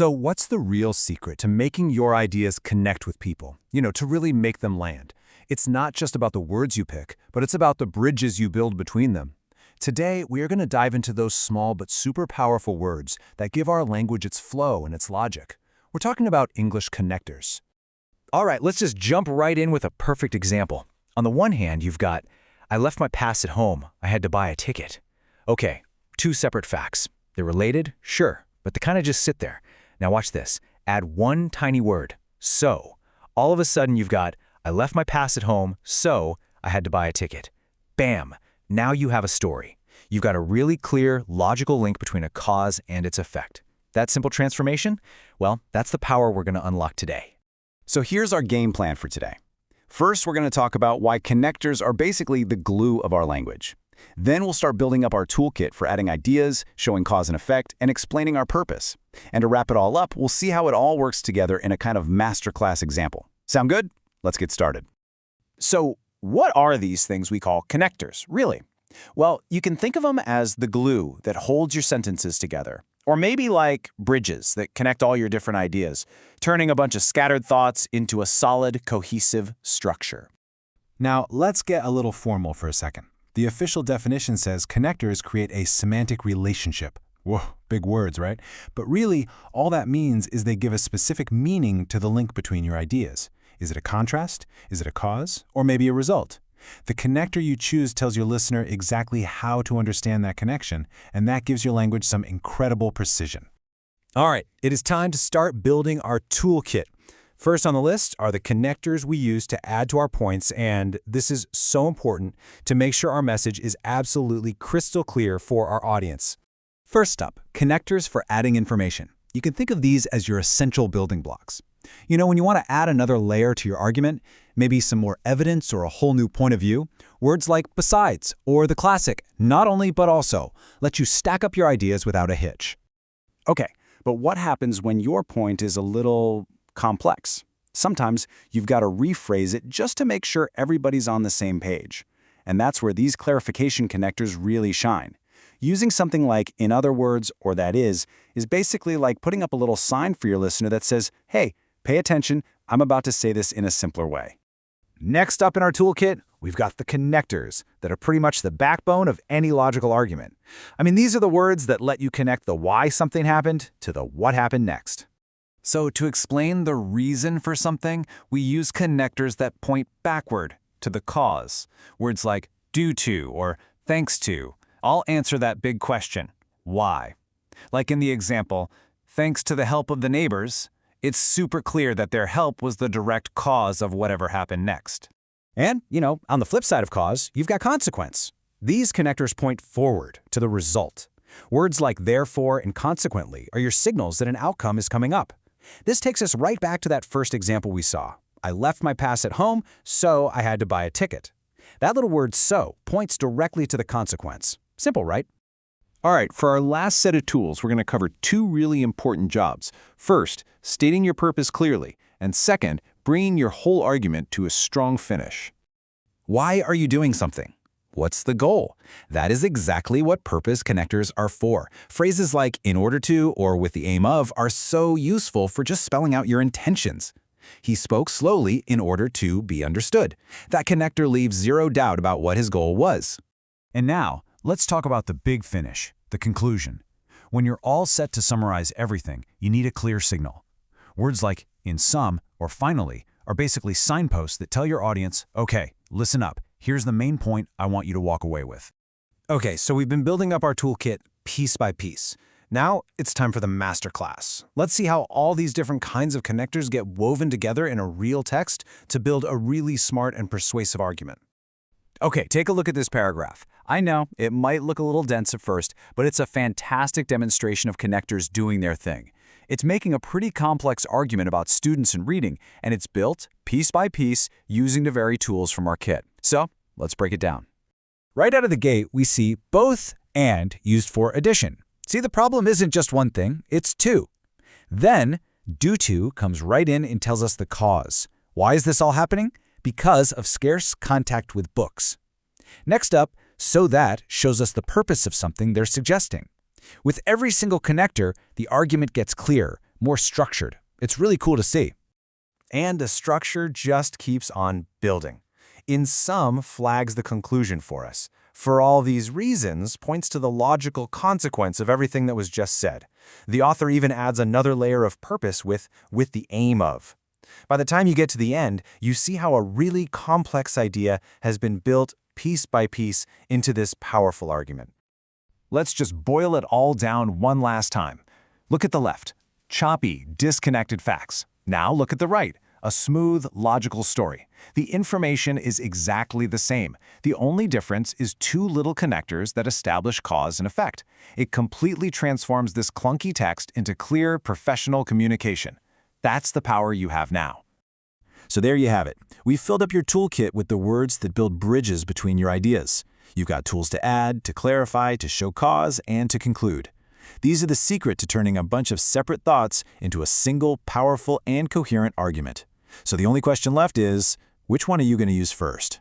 So what's the real secret to making your ideas connect with people? To really make them land. It's not just about the words you pick, but it's about the bridges you build between them. Today, we are going to dive into those small but super powerful words that give our language its flow and its logic. We're talking about English connectors. All right, let's just jump right in with a perfect example. On the one hand, you've got, I left my pass at home. I had to buy a ticket. Okay, two separate facts. They're related, sure, but they kind of just sit there. Now watch this. Add one tiny word, so. All of a sudden you've got, I left my pass at home, so I had to buy a ticket. Bam! Now you have a story. You've got a really clear, logical link between a cause and its effect. That simple transformation? Well, that's the power we're going to unlock today. So here's our game plan for today. First, we're going to talk about why connectors are basically the glue of our language. Then we'll start building up our toolkit for adding ideas, showing cause and effect, and explaining our purpose. And to wrap it all up, we'll see how it all works together in a kind of masterclass example. Sound good? Let's get started. So, what are these things we call connectors, really? Well, you can think of them as the glue that holds your sentences together. Or maybe like bridges that connect all your different ideas, turning a bunch of scattered thoughts into a solid, cohesive structure. Now, let's get a little formal for a second. The official definition says connectors create a semantic relationship. Whoa, big words, right? But really, all that means is they give a specific meaning to the link between your ideas. Is it a contrast? Is it a cause? Or maybe a result? The connector you choose tells your listener exactly how to understand that connection, and that gives your language some incredible precision. All right, it is time to start building our toolkit. First on the list are the connectors we use to add to our points, and this is so important to make sure our message is absolutely crystal clear for our audience. First up, connectors for adding information. You can think of these as your essential building blocks. When you want to add another layer to your argument, maybe some more evidence or a whole new point of view, words like besides or the classic, not only but also, let you stack up your ideas without a hitch. Okay, but what happens when your point is a little complex? Sometimes you've got to rephrase it just to make sure everybody's on the same page. And that's where these clarification connectors really shine. Using something like in other words or that is basically like putting up a little sign for your listener that says, hey, pay attention, I'm about to say this in a simpler way. Next up in our toolkit, we've got the connectors that are pretty much the backbone of any logical argument. These are the words that let you connect the why something happened to the what happened next. So to explain the reason for something, we use connectors that point backward to the cause. Words like due to or thanks to all answer that big question, why? Like in the example, thanks to the help of the neighbors, it's super clear that their help was the direct cause of whatever happened next. And, on the flip side of cause, you've got consequence. These connectors point forward to the result. Words like therefore and consequently are your signals that an outcome is coming up. This takes us right back to that first example we saw. I left my pass at home, so I had to buy a ticket. That little word so points directly to the consequence. Simple, right? All right, for our last set of tools, we're going to cover two really important jobs. First, stating your purpose clearly, and second, bringing your whole argument to a strong finish. Why are you doing something? What's the goal? That is exactly what purpose connectors are for. Phrases like in order to or with the aim of are so useful for just spelling out your intentions. He spoke slowly in order to be understood. That connector leaves zero doubt about what his goal was. And now, let's talk about the big finish, the conclusion. When you're all set to summarize everything, you need a clear signal. Words like in sum or finally are basically signposts that tell your audience, okay, listen up, here's the main point I want you to walk away with. Okay, so we've been building up our toolkit piece by piece. Now it's time for the masterclass. Let's see how all these different kinds of connectors get woven together in a real text to build a really smart and persuasive argument. Okay, take a look at this paragraph. I know it might look a little dense at first, but it's a fantastic demonstration of connectors doing their thing. It's making a pretty complex argument about students and reading, and it's built piece by piece using the very tools from our kit. So let's break it down. Right out of the gate, we see both and used for addition. See, the problem isn't just one thing, it's two. Then due to comes right in and tells us the cause. Why is this all happening? Because of scarce contact with books. Next up, so that shows us the purpose of something they're suggesting. With every single connector, the argument gets clearer, more structured. It's really cool to see. And the structure just keeps on building. In sum, flags the conclusion for us. For all these reasons, points to the logical consequence of everything that was just said. The author even adds another layer of purpose with the aim of. By the time you get to the end, you see how a really complex idea has been built piece by piece into this powerful argument. Let's just boil it all down one last time. Look at the left. Choppy, disconnected facts. Now look at the right. A smooth, logical story. The information is exactly the same. The only difference is two little connectors that establish cause and effect. It completely transforms this clunky text into clear, professional communication. That's the power you have now. So there you have it. We've filled up your toolkit with the words that build bridges between your ideas. You've got tools to add, to clarify, to show cause, and to conclude. These are the secret to turning a bunch of separate thoughts into a single, powerful, and coherent argument. So the only question left is, which one are you going to use first?